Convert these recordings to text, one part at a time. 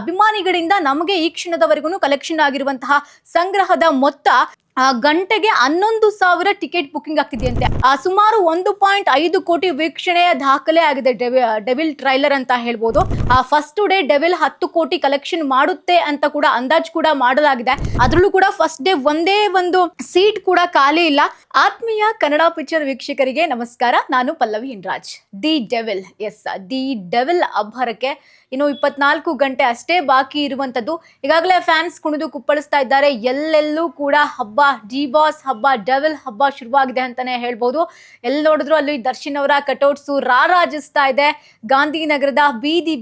ಅಭಿಮಾನಿಗಳಿಂದ ನಮಗೆ ಈ ಕ್ಷಣದವರೆಗೂ ಕಲೆಕ್ಷನ್ ಆಗಿರುವಂತಹ ಸಂಗ್ರಹದ ಮೊತ್ತ ಗಂಟೆಗೆ 11,000 ಟಿಕೆಟ್ ಬುಕಿಂಗ್ ಆಗ್ತಿದೆಯಂತೆ. ಸುಮಾರು 1.5 ಕೋಟಿ ವೀಕ್ಷಣೆಯ ದಾಖಲೆ ಆಗಿದೆ ಡೆವಿಲ್ ಟ್ರೈಲರ್ ಅಂತ ಹೇಳ್ಬೋದು. ಫಸ್ಟ್ ಡೇ ಡೆವಿಲ್ 10 ಕೋಟಿ ಕಲೆಕ್ಷನ್ ಮಾಡುತ್ತೆ ಅಂತ ಕೂಡ ಅಂದಾಜ್ ಕೂಡ ಮಾಡಲಾಗಿದೆ. ಅದ್ರಲ್ಲೂ ಕೂಡ ಫಸ್ಟ್ ಡೇ ಒಂದೇ ಒಂದು ಸೀಟ್ ಕೂಡ ಖಾಲಿ ಇಲ್ಲ. ಆತ್ಮೀಯ ಕನ್ನಡ ಪಿಕ್ಚರ್ ವೀಕ್ಷಕರಿಗೆ ನಮಸ್ಕಾರ, ನಾನು ಪಲ್ಲವಿ ಹಿನ್ರಾಜ್. ದಿ ಡೆವಿಲ್ ಅಬ್ಬರಕ್ಕೆ ಇನ್ನು 24 ಗಂಟೆ ಅಷ್ಟೇ ಬಾಕಿ ಇರುವಂತದ್ದು. ಈಗಾಗಲೇ ಫ್ಯಾನ್ಸ್ ಕುಣಿದು ಕುಪ್ಪಳಿಸ್ತಾ ಇದ್ದಾರೆ. ಎಲ್ಲೆಲ್ಲೂ ಕೂಡ ಹಬ್ಬ, ಡಿ ಬಾಸ್ ಹಬ್ಬ, ಡೆವಿಲ್ ಹಬ್ಬ ಶುರುವಾಗಿದೆ ಅಂತಾನೆ ಹೇಳ್ಬೋದು. ಎಲ್ಲಿ ನೋಡಿದ್ರು ಅಲ್ಲಿ ದರ್ಶನ್ ಅವರ ಕಟೌಟ್ಸ್ ರಾರಾಜಿಸ್ತಾ ಇದೆ. ಗಾಂಧಿನಗರದ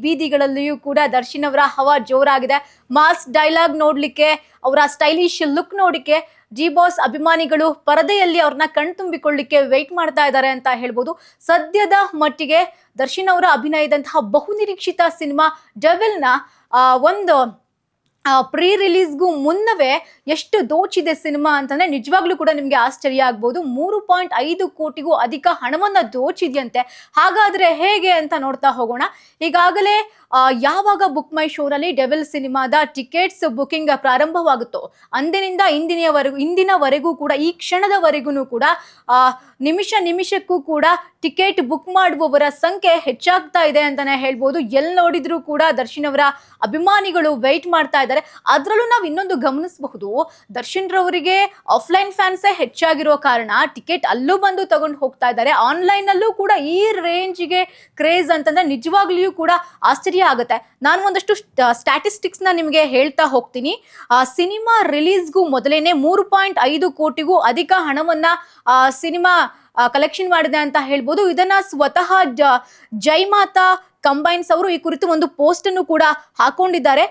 ಬೀದಿಗಳಲ್ಲಿಯೂ ಕೂಡ ದರ್ಶನ್ ಅವರ ಹವಾ ಜೋರಾಗಿದೆ. ಮಾಸ್ ಡೈಲಾಗ್ ನೋಡ್ಲಿಕ್ಕೆ, ಅವರ ಸ್ಟೈಲಿಶ್ ಲುಕ್ ನೋಡಿಕೆ ಜಿ ಬಾಸ್ ಅಭಿಮಾನಿಗಳು ಪರದೆಯಲ್ಲಿ ಅವ್ರನ್ನ ಕಣ್ತುಂಬಿಕೊಳ್ಳಿಕ್ಕೆ ವೆಯ್ಟ್ ಮಾಡ್ತಾ ಇದ್ದಾರೆ ಅಂತ ಹೇಳ್ಬೋದು. ಸದ್ಯದ ಮಟ್ಟಿಗೆ ದರ್ಶನ್ ಅವರ ಅಭಿನಯದಂತಹ ಬಹುನಿರೀಕ್ಷಿತ ಸಿನಿಮಾ ಡೆವಿಲ್ನ ಒಂದು ಪ್ರೀ ರಿಲೀಸ್ಗೂ ಮುನ್ನವೇ ಎಷ್ಟು ದೋಚಿದೆ ಸಿನಿಮಾ ಅಂತಂದ್ರೆ ನಿಜವಾಗ್ಲೂ ಕೂಡ ನಿಮ್ಗೆ ಆಶ್ಚರ್ಯ ಆಗ್ಬೋದು. 3.5 ಕೋಟಿಗೂ ಅಧಿಕ ಹಣವನ್ನ ದೋಚಿದ್ಯಂತೆ. ಹಾಗಾದ್ರೆ ಹೇಗೆ ಅಂತ ನೋಡ್ತಾ ಹೋಗೋಣ. ಈಗಾಗಲೇ ಯಾವಾಗ ಬುಕ್ ಮೈ ಶೋನಲ್ಲಿ ಡೆವಿಲ್ ಸಿನಿಮಾದ ಟಿಕೆಟ್ಸ್ ಬುಕಿಂಗ್ ಪ್ರಾರಂಭವಾಗುತ್ತೋ ಅಂದಿನಿಂದ ಇಂದಿನವರೆಗೂ ಕೂಡ, ಈ ಕ್ಷಣದವರೆಗೂ ಕೂಡ ನಿಮಿಷಕ್ಕೂ ಕೂಡ ಟಿಕೆಟ್ ಬುಕ್ ಮಾಡುವವರ ಸಂಖ್ಯೆ ಹೆಚ್ಚಾಗ್ತಾ ಇದೆ ಅಂತಾನೆ ಹೇಳ್ಬೋದು. ಎಲ್ಲಿ ನೋಡಿದ್ರು ಕೂಡ ದರ್ಶನ್ ಅವರ ಅಭಿಮಾನಿಗಳು ವೆಯ್ಟ್ ಮಾಡ್ತಾ ಇದ್ದಾರೆ. ಅದರಲ್ಲೂ ನಾವು ಇನ್ನೊಂದು ಗಮನಿಸಬಹುದು, ದರ್ಶನ್ ರವರಿಗೆ ಆಫ್ಲೈನ್ ಫ್ಯಾನ್ಸೇ ಹೆಚ್ಚಾಗಿರೋ ಕಾರಣ ಟಿಕೆಟ್ ಅಲ್ಲೂ ಬಂದು ತಗೊಂಡು ಹೋಗ್ತಾ ಇದ್ದಾರೆ. ಆನ್ಲೈನ್ ಅಲ್ಲೂ ಕೂಡ ಈ ರೇಂಜ್ಗೆ ಕ್ರೇಜ್ ಅಂತಂದ್ರೆ ನಿಜವಾಗ್ಲಿಯೂ ಕೂಡ ಆಶ್ಚರ್ಯ ಆಗುತ್ತೆ. ನಾನು ಒಂದಷ್ಟು ಸ್ಟ್ಯಾಟಿಸ್ಟಿಕ್ಸ್ ನ ನಿಮಗೆ ಹೇಳ್ತಾ ಹೋಗ್ತೀನಿ. ಸಿನಿಮಾ ರಿಲೀಸ್ಗೂ ಮೊದಲೇನೆ 3.5 ಕೋಟಿಗೂ ಅಧಿಕ ಹಣವನ್ನ ಸಿನಿಮಾ ಕಲೆಕ್ಷನ್ ಮಾಡಿದೆ ಅಂತ ಹೇಳ್ಬೋದು. ಇದನ್ನ ಸ್ವತಃ ಜೈಮಾತಾ ಕಂಬೈನ್ಸ್ ಅವರು ಈ ಕುರಿತು ಒಂದು ಪೋಸ್ಟ್ ಅನ್ನು ಕೂಡ ಹಾಕೊಂಡಿದ್ದಾರೆ.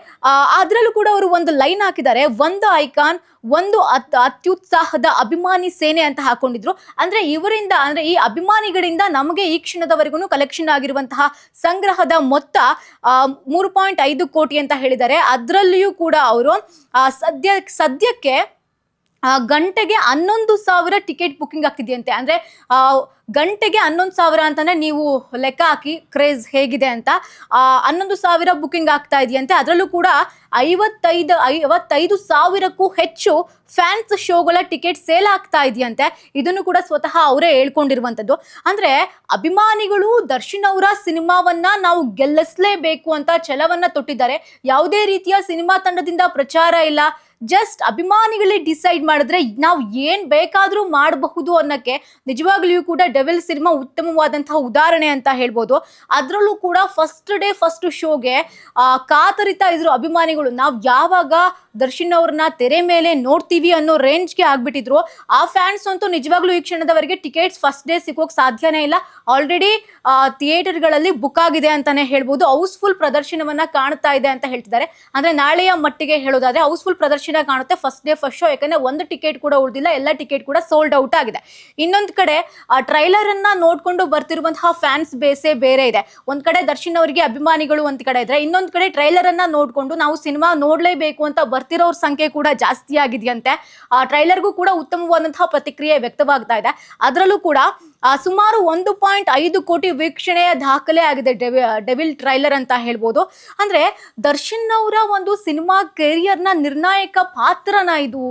ಅದ್ರಲ್ಲೂ ಕೂಡ ಅವರು ಒಂದು ಲೈನ್ ಹಾಕಿದ್ದಾರೆ, ಒಂದು ಐಕಾನ್, ಒಂದು ಅತ್ಯುತ್ಸಾಹದ ಅಭಿಮಾನಿ ಸೇನೆ ಅಂತ ಹಾಕೊಂಡಿದ್ರು. ಅಂದ್ರೆ ಇವರಿಂದ, ಅಂದ್ರೆ ಈ ಅಭಿಮಾನಿಗಳಿಂದ ನಮಗೆ ಈ ಕ್ಷಣದವರೆಗೂ ಕಲೆಕ್ಷನ್ ಆಗಿರುವಂತಹ ಸಂಗ್ರಹದ ಮೊತ್ತ 3.5 ಕೋಟಿ ಅಂತ ಹೇಳಿದ್ದಾರೆ. ಅದರಲ್ಲಿಯೂ ಕೂಡ ಅವರು ಸದ್ಯಕ್ಕೆ ಗಂಟೆಗೆ 11,000 ಟಿಕೆಟ್ ಬುಕಿಂಗ್ ಆಗ್ತಿದೆಯಂತೆ. ಅಂದ್ರೆ ಗಂಟೆಗೆ 11,000 ಅಂತಾನೆ ನೀವು ಲೆಕ್ಕ ಹಾಕಿ ಕ್ರೇಜ್ ಹೇಗಿದೆ ಅಂತ. 11,000 ಬುಕಿಂಗ್ ಆಗ್ತಾ ಇದೆಯಂತೆ. ಅದರಲ್ಲೂ ಕೂಡ 55,000ಕ್ಕೂ ಹೆಚ್ಚು ಫ್ಯಾನ್ಸ್ ಶೋಗಳ ಟಿಕೆಟ್ ಸೇಲ್ ಆಗ್ತಾ ಇದೆಯಂತೆ. ಇದನ್ನು ಕೂಡ ಸ್ವತಃ ಅವರೇ ಹೇಳ್ಕೊಂಡಿರುವಂತದ್ದು. ಅಂದ್ರೆ ಅಭಿಮಾನಿಗಳು ದರ್ಶನ್ ಅವರ ಸಿನಿಮಾವನ್ನ ನಾವು ಗೆಲ್ಲಿಸಲೇಬೇಕು ಅಂತ ಛಲವನ್ನ ತೊಟ್ಟಿದ್ದಾರೆ. ಯಾವುದೇ ರೀತಿಯ ಸಿನಿಮಾ ತಂಡದಿಂದ ಪ್ರಚಾರ ಇಲ್ಲ. ಜಸ್ಟ್ ಅಭಿಮಾನಿಗಳೇ ಡಿಸೈಡ್ ಮಾಡಿದ್ರೆ ನಾವು ಏನ್ ಬೇಕಾದ್ರೂ ಮಾಡಬಹುದು ಅನ್ನಕ್ಕೆ ನಿಜವಾಗ್ಲಿಯೂ ಕೂಡ ಡೆವಿಲ್ ಸಿನಿಮಾ ಉತ್ತಮವಾದಂತಹ ಉದಾಹರಣೆ ಅಂತ ಹೇಳ್ಬೋದು. ಅದ್ರಲ್ಲೂ ಕೂಡ ಫಸ್ಟ್ ಡೇ ಫಸ್ಟ್ ಶೋಗೆ ಕಾತರಿತಾ ಇದ್ರು ಅಭಿಮಾನಿಗಳು. ನಾವು ಯಾವಾಗ ದರ್ಶನ್ ಅವ್ರನ್ನ ತೆರೆ ಮೇಲೆ ನೋಡ್ತೀವಿ ಅನ್ನೋ ರೇಂಜ್ಗೆ ಆಗ್ಬಿಟ್ಟಿದ್ರು. ಆ ಫ್ಯಾನ್ಸ್ ಅಂತೂ ನಿಜವಾಗ್ಲೂ ಈ ಕ್ಷಣದವರೆಗೆ ಟಿಕೆಟ್ಸ್ ಫಸ್ಟ್ ಡೇ ಸಿಗೋಕ್ ಸಾಧ್ಯನೇ ಇಲ್ಲ. ಆಲ್ರೆಡಿ ಥಿಯೇಟರ್ಗಳಲ್ಲಿ ಬುಕ್ ಆಗಿದೆ ಅಂತಾನೆ ಹೇಳ್ಬೋದು. ಹೌಸ್ಫುಲ್ ಪ್ರದರ್ಶನವನ್ನ ಕಾಣ್ತಾ ಇದೆ ಅಂತ ಹೇಳ್ತಿದ್ದಾರೆ. ಅಂದ್ರೆ ನಾಳೆಯ ಮಟ್ಟಿಗೆ ಹೇಳೋದಾದ್ರೆ ಹೌಸ್ಫುಲ್ ಪ್ರದರ್ಶನ ಕಾಣುತ್ತೆ ಫಸ್ಟ್ ಡೇ ಫಸ್ಟ್ ಶೋ. ಯಾಕಂದ್ರೆ ಒಂದು ಟಿಕೆಟ್ ಕೂಡ ಉಳಿದಿಲ್ಲ, ಎಲ್ಲ ಟಿಕೆಟ್ ಕೂಡ ಸೋಲ್ಡ್ ಔಟ್ ಆಗಿದೆ. ಇನ್ನೊಂದು ಕಡೆ ಟ್ರೈಲರ್ ಅನ್ನ ನೋಡ್ಕೊಂಡು ಬರ್ತಿರುವಂತಹ ಫ್ಯಾನ್ಸ್ ಬೇಸೇ ಬೇರೆ ಇದೆ. ಒಂದ್ ಕಡೆ ದರ್ಶನ್ ಅವರಿಗೆ ಅಭಿಮಾನಿಗಳು ಒಂದ್ ಕಡೆ ಇದ್ರೆ, ಇನ್ನೊಂದ್ ಕಡೆ ಟ್ರೈಲರ್ ಅನ್ನ ನೋಡ್ಕೊಂಡು ನಾವು ಸಿನಿಮಾ ನೋಡ್ಲೇಬೇಕು ಅಂತ ಬರ್ತಿರೋರ್ ಸಂಖ್ಯೆ ಕೂಡ ಜಾಸ್ತಿ ಆಗಿದೆಯಂತೆ. ಟ್ರೈಲರ್ಗೂ ಕೂಡ ಉತ್ತಮವಾದಂತಹ ಪ್ರತಿಕ್ರಿಯೆ ವ್ಯಕ್ತವಾಗ್ತಾ ಇದೆ. ಅದರಲ್ಲೂ ಕೂಡ ಸುಮಾರು 1.5 ಕೋಟಿ ವೀಕ್ಷಣೆಯ ದಾಖಲೆ ಆಗಿದೆ ಡೆವಿಲ್ ಟ್ರೈಲರ್ ಅಂತ ಹೇಳ್ಬೋದು. ಅಂದ್ರೆ ದರ್ಶನ್ ಅವರ ಒಂದು ಸಿನಿಮಾ ಕೆರಿಯರ್ನ ನಿರ್ಣಾಯಕ ಪಾತ್ರನ ಇದು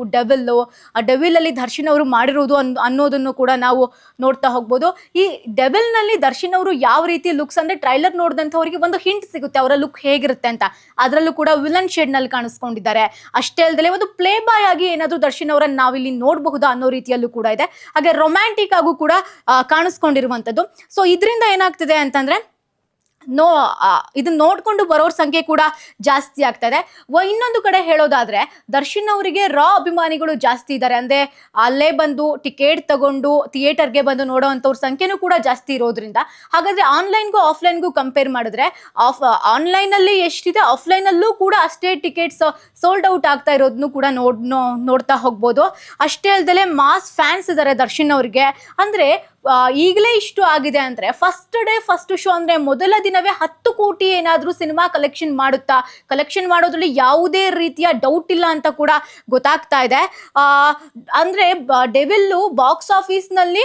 ಡೆವಿಲ್ ಅಲ್ಲಿ ದರ್ಶನ್ ಅವರು ಮಾಡಿರೋದು ಅನ್ನೋದನ್ನು ಕೂಡ ನಾವು ನೋಡ್ತಾ ಹೋಗ್ಬೋದು. ಈ ಡೆವಿಲ್ ನಲ್ಲಿ ದರ್ಶನ್ ಅವರು ಯಾವ ರೀತಿ ಲುಕ್ಸ್, ಅಂದ್ರೆ ಟ್ರೈಲರ್ ನೋಡಿದಂಥವ್ರಿಗೆ ಒಂದು ಹಿಂಟ್ ಸಿಗುತ್ತೆ ಅವರ ಲುಕ್ ಹೇಗಿರುತ್ತೆ ಅಂತ. ಅದರಲ್ಲೂ ಕೂಡ ವಿಲನ್ ಶೇಡ್ ನಲ್ಲಿ ಕಾಣಿಸ್ಕೊಂಡಿದ್ದಾರೆ. ಅಷ್ಟೇ ಅಲ್ಲದೆ ಒಂದು ಪ್ಲೇ ಬಾಯ್ ಆಗಿ ಏನಾದ್ರು ದರ್ಶನ್ ಅವರನ್ನ ನಾವಿಲ್ಲಿ ನೋಡಬಹುದಾ ಅನ್ನೋ ರೀತಿಯಲ್ಲೂ ಕೂಡ ಇದೆ. ಹಾಗೆ ರೊಮ್ಯಾಂಟಿಕ್ ಆಗು ಕೂಡ ಕಾಣಿಸ್ಕೊಂಡಿರುವಂತದ್ದು. ಸೊ ಇದರಿಂದ ಏನಾಗ್ತಿದೆ ಅಂತಂದ್ರೆ ಇದನ್ನ ನೋಡ್ಕೊಂಡು ಬರೋರ್ ಸಂಖ್ಯೆ ಕೂಡ ಜಾಸ್ತಿ ಆಗ್ತಾ ಇದೆ. ಇನ್ನೊಂದು ಕಡೆ ಹೇಳೋದಾದ್ರೆ ದರ್ಶನ್ ಅವರಿಗೆ ರಾ ಅಭಿಮಾನಿಗಳು ಜಾಸ್ತಿ ಇದ್ದಾರೆ. ಅಂದ್ರೆ ಅಲ್ಲೇ ಬಂದು ಟಿಕೆಟ್ ತಗೊಂಡು ಥಿಯೇಟರ್ಗೆ ಬಂದು ನೋಡೋವಂಥವ್ರ ಸಂಖ್ಯೆನೂ ಕೂಡ ಜಾಸ್ತಿ ಇರೋದ್ರಿಂದ, ಹಾಗಾದ್ರೆ ಆನ್ಲೈನ್ಗೂ ಆಫ್ಲೈನ್ಗೂ ಕಂಪೇರ್ ಮಾಡಿದ್ರೆ ಆನ್ಲೈನ್ ಅಲ್ಲಿ ಎಷ್ಟಿದೆ ಆಫ್ಲೈನ್ ಅಲ್ಲೂ ಕೂಡ ಅಷ್ಟೇ ಟಿಕೆಟ್ಸ್ ಸೋಲ್ಡ್ ಔಟ್ ಆಗ್ತಾ ಇರೋದನ್ನು ಕೂಡ ನೋಡ್ತಾ ಹೋಗ್ಬೋದು. ಅಷ್ಟೇ ಅಲ್ದಲೆ ಮಾಸ್ ಫ್ಯಾನ್ಸ್ ಇದ್ದಾರೆ ದರ್ಶನ್ ಅವ್ರಿಗೆ. ಅಂದ್ರೆ ಈಗಲೇ ಇಷ್ಟು ಆಗಿದೆ ಅಂದ್ರೆ ಫಸ್ಟ್ ಡೇ ಫಸ್ಟ್ ಶೋ ಅಂದ್ರೆ ಮೊದಲ ದಿನವೇ 10 ಕೋಟಿ ಏನಾದ್ರೂ ಸಿನಿಮಾ ಕಲೆಕ್ಷನ್ ಮಾಡುತ್ತಾ, ಕಲೆಕ್ಷನ್ ಮಾಡೋದ್ರಲ್ಲಿ ಯಾವುದೇ ರೀತಿಯ ಡೌಟ್ ಇಲ್ಲ ಅಂತ ಕೂಡ ಗೊತ್ತಾಗ್ತಾ ಇದೆ. ಅಂದ್ರೆ ಡೆವಿಲ್ ಬಾಕ್ಸ್ ಆಫೀಸ್ ನಲ್ಲಿ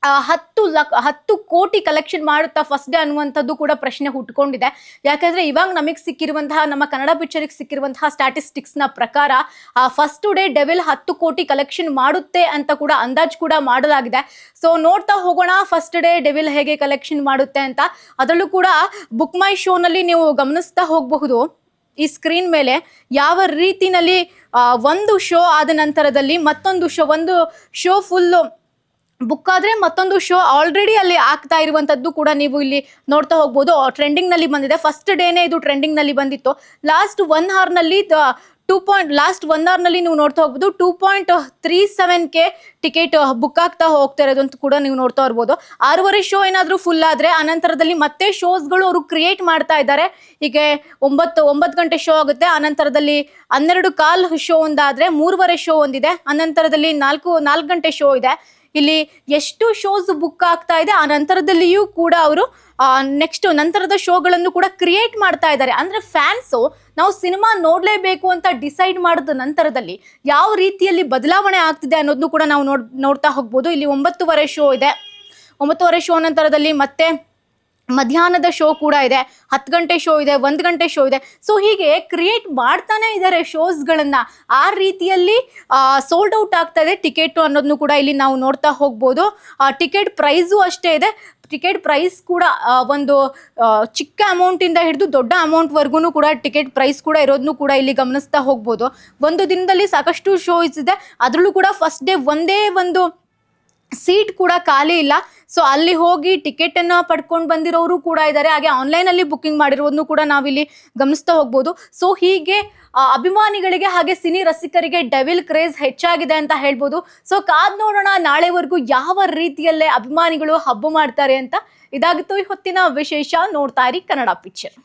10 ಕೋಟಿ ಕಲೆಕ್ಷನ್ ಮಾಡುತ್ತಾ ಫಸ್ಟ್ ಡೇ ಅನ್ನುವಂಥದ್ದು ಕೂಡ ಪ್ರಶ್ನೆ ಹುಟ್ಕೊಂಡಿದೆ. ಯಾಕಂದ್ರೆ ಇವಾಗ ನಮಗೆ ಸಿಕ್ಕಿರುವಂತಹ, ನಮ್ಮ ಕನ್ನಡ ಪಿಕ್ಚರ್ಗೆ ಸಿಕ್ಕಿರುವಂತಹ ಸ್ಟ್ಯಾಟಿಸ್ಟಿಕ್ಸ್ ನ ಪ್ರಕಾರ ಫಸ್ಟ್ ಡೇ ಡೆವಿಲ್ 10 ಕೋಟಿ ಕಲೆಕ್ಷನ್ ಮಾಡುತ್ತೆ ಅಂತ ಕೂಡ ಅಂದಾಜು ಕೂಡ ಮಾಡಲಾಗಿದೆ. ಸೊ ನೋಡ್ತಾ ಹೋಗೋಣ ಫಸ್ಟ್ ಡೇ ಡೆವಿಲ್ ಹೇಗೆ ಕಲೆಕ್ಷನ್ ಮಾಡುತ್ತೆ ಅಂತ. ಅದರಲ್ಲೂ ಕೂಡ ಬುಕ್ ಮೈ ಶೋನಲ್ಲಿ ನೀವು ಗಮನಿಸ್ತಾ ಹೋಗಬಹುದು, ಈ ಸ್ಕ್ರೀನ್ ಮೇಲೆ ಯಾವ ರೀತಿನಲ್ಲಿ ಒಂದು ಶೋ ಆದ ನಂತರದಲ್ಲಿ ಮತ್ತೊಂದು ಶೋ, ಒಂದು ಶೋ ಫುಲ್ಲು ಬುಕ್ ಆದ್ರೆ ಮತ್ತೊಂದು ಶೋ ಆಲ್ರೆಡಿ ಅಲ್ಲಿ ಆಗ್ತಾ ಇರುವಂತದ್ದು ಕೂಡ ನೀವು ಇಲ್ಲಿ ನೋಡ್ತಾ ಹೋಗ್ಬೋದು. ಟ್ರೆಂಡಿಂಗ್ ನಲ್ಲಿ ಬಂದಿದೆ. ಫಸ್ಟ್ ಡೇನೆ ಇದು ಟ್ರೆಂಡಿಂಗ್ ನಲ್ಲಿ ಬಂದಿತ್ತು. ಲಾಸ್ಟ್ 1 hour ನಲ್ಲಿ ನೀವು ನೋಡ್ತಾ ಹೋಗ್ಬೋದು 2.37K ಟಿಕೆಟ್ ಬುಕ್ ಆಗ್ತಾ ಹೋಗ್ತಾ ಇರೋದು ಅಂತ ಕೂಡ ನೀವು ನೋಡ್ತಾ ಇರ್ಬೋದು. 6:30 ಶೋ ಏನಾದ್ರೂ ಫುಲ್ ಆದ್ರೆ ಅನಂತರದಲ್ಲಿ ಮತ್ತೆ ಶೋಸ್ಗಳು ಅವರು ಕ್ರಿಯೇಟ್ ಮಾಡ್ತಾ ಇದ್ದಾರೆ. ಈಗ 9 ಗಂಟೆ ಶೋ ಆಗುತ್ತೆ, ಅನಂತರದಲ್ಲಿ 12:15 ಶೋ ಒಂದಾದ್ರೆ 3:30 ಶೋ ಒಂದಿದೆ, ಅನಂತರದಲ್ಲಿ 4 ಗಂಟೆ ಶೋ ಇದೆ. ಇಲ್ಲಿ ಎಷ್ಟು ಶೋಸ್ ಬುಕ್ ಆಗ್ತಾ ಇದೆ, ಆ ನಂತರದಲ್ಲಿಯೂ ಕೂಡ ಅವರು ನೆಕ್ಸ್ಟ್ ನಂತರದ ಶೋಗಳನ್ನು ಕೂಡ ಕ್ರಿಯೇಟ್ ಮಾಡ್ತಾ ಇದ್ದಾರೆ. ಅಂದ್ರೆ ಫ್ಯಾನ್ಸು ನಾವು ಸಿನಿಮಾ ನೋಡ್ಲೇಬೇಕು ಅಂತ ಡಿಸೈಡ್ ಮಾಡಿದ ನಂತರದಲ್ಲಿ ಯಾವ ರೀತಿಯಲ್ಲಿ ಬದಲಾವಣೆ ಆಗ್ತಿದೆ ಅನ್ನೋದನ್ನು ಕೂಡ ನಾವು ನೋಡ್ತಾ ಹೋಗ್ಬೋದು. ಇಲ್ಲಿ 9:30 ಶೋ ಇದೆ, 9:30 ಶೋ ನಂತರದಲ್ಲಿ ಮತ್ತೆ ಮಧ್ಯಾಹ್ನದ ಶೋ ಕೂಡ ಇದೆ, 10 ಗಂಟೆ ಶೋ ಇದೆ, 1 ಗಂಟೆ ಶೋ ಇದೆ. ಸೊ ಹೀಗೆ ಕ್ರಿಯೇಟ್ ಮಾಡ್ತಾನೆ ಇದ್ದಾರೆ ಶೋಸ್ಗಳನ್ನ. ಆ ರೀತಿಯಲ್ಲಿ ಸೋಲ್ಡ್ ಔಟ್ ಆಗ್ತಾ ಇದೆ ಟಿಕೆಟ್ ಅನ್ನೋದನ್ನು ಕೂಡ ಇಲ್ಲಿ ನಾವು ನೋಡ್ತಾ ಹೋಗ್ಬೋದು. ಟಿಕೆಟ್ ಪ್ರೈಸು ಅಷ್ಟೇ ಇದೆ. ಟಿಕೆಟ್ ಪ್ರೈಸ್ ಕೂಡ ಒಂದು ಚಿಕ್ಕ ಅಮೌಂಟಿಂದ ಹಿಡಿದು ದೊಡ್ಡ ಅಮೌಂಟ್ವರೆಗೂ ಕೂಡ ಟಿಕೆಟ್ ಪ್ರೈಸ್ ಕೂಡ ಇರೋದನ್ನು ಕೂಡ ಇಲ್ಲಿ ಗಮನಿಸ್ತಾ ಹೋಗ್ಬೋದು. ಒಂದು ದಿನದಲ್ಲಿ ಸಾಕಷ್ಟು ಶೋಸ್ ಇದೆ. ಅದರಲ್ಲೂ ಕೂಡ ಫಸ್ಟ್ ಡೇ ಒಂದೇ ಒಂದು ಸೀಟ್ ಕೂಡ ಖಾಲಿ ಇಲ್ಲ. ಸೊ ಅಲ್ಲಿ ಹೋಗಿ ಟಿಕೆಟ್ ಅನ್ನ ಪಡ್ಕೊಂಡು ಬಂದಿರೋರು ಕೂಡ ಇದ್ದಾರೆ. ಹಾಗೆ ಆನ್ಲೈನ್ ಅಲ್ಲಿ ಬುಕ್ಕಿಂಗ್ ಮಾಡಿರೋದನ್ನು ಕೂಡ ನಾವಿಲ್ಲಿ ಗಮನಿಸ್ತಾ ಹೋಗ್ಬೋದು. ಸೊ ಹೀಗೆ ಅಭಿಮಾನಿಗಳಿಗೆ ಹಾಗೆ ಸಿನಿ ರಸಿಕರಿಗೆ ಡೆವಿಲ್ ಕ್ರೇಜ್ ಹೆಚ್ಚಾಗಿದೆ ಅಂತ ಹೇಳ್ಬೋದು. ಸೊ ಕಾದ್ ನೋಡೋಣ ನಾಳೆವರೆಗೂ ಯಾವ ರೀತಿಯಲ್ಲೇ ಅಭಿಮಾನಿಗಳು ಹಬ್ಬ ಮಾಡ್ತಾರೆ ಅಂತ. ಇದಾಗಿತ್ತು ಈ ಹೊತ್ತಿನ ವಿಶೇಷ. ನೋಡ್ತಾ ಇರಿ ಕನ್ನಡ ಪಿಕ್ಚರ್.